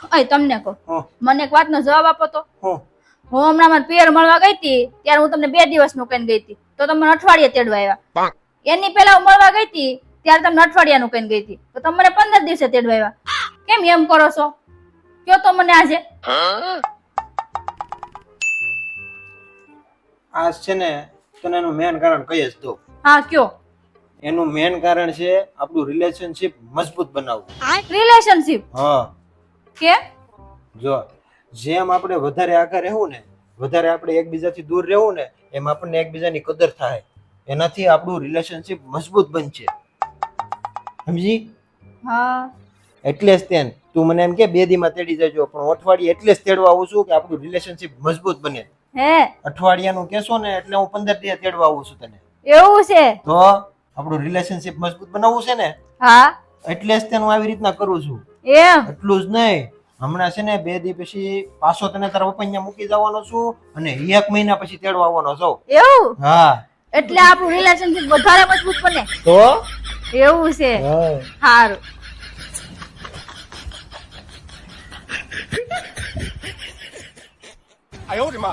અય તમને કહું, હં, મને એક વાતનો જવાબ આપો તો. હં. હું હમણાં મારા પિયર મળવા ગઈ હતી ત્યારે હું તમને 2 દિવસનું કહીને ગઈ હતી, તો તમે મને અઠવાડિયે તેડવા આવ્યા. એની પહેલા હું મળવા ગઈ હતી ત્યારે તમને અઠવાડિયાનું કહીને ગઈ હતી, તો તમે મને 15 દિવસે તેડવા આવ્યા. કેમ એમ કરો છો? કયો તો મને આજે. આ છે ને તને એનું મેન કારણ કહી જ દઉં. હા કયો. એનું મેન કારણ છે આપણું રિલેશનશિપ મજબૂત બનાવવું. રિલેશનશિપ હા, કે જો જેમ આપણે વધારે આગળ રહેવું ને, વધારે આપણે એકબીજાથી દૂર રહેવું ને, એમ આપણને એકબીજાની કદર થાય. એનાથી આપણું રિલેશનશિપ મજબૂત બનશે. સમજી? હા એટલે જ તેન તું મને એમ કે 2 દીમાં તેડી જજો, પણ અઠવાડિયે એટલે જ તેડવા આવું છું કે આપણું રિલેશનશિપ મજબૂત બને. હે અઠવાડિયાનું કહેશો ને એટલે હું 15 દિવસ તેડવા આવું છું તને. એવું છે? તો આપણું રિલેશનશિપ મજબૂત બનાવવું છે ને, હા એટલે જ તેનું આવી રીતના કરું છું. એમ. એટલું જ નહીં, હમણાં છે ને 2 દી પછી પાછો તને તારા પપ્પા અહીંયા મૂકી જવાનો છું અને 1 મહિના પછી તેડવા આવવાનો છું. એવું? હા, એટલે આપણું રિલેશનશિપ વધારે મજબૂત બને. તો એવું છે? હા. સારું.哎呦我的妈！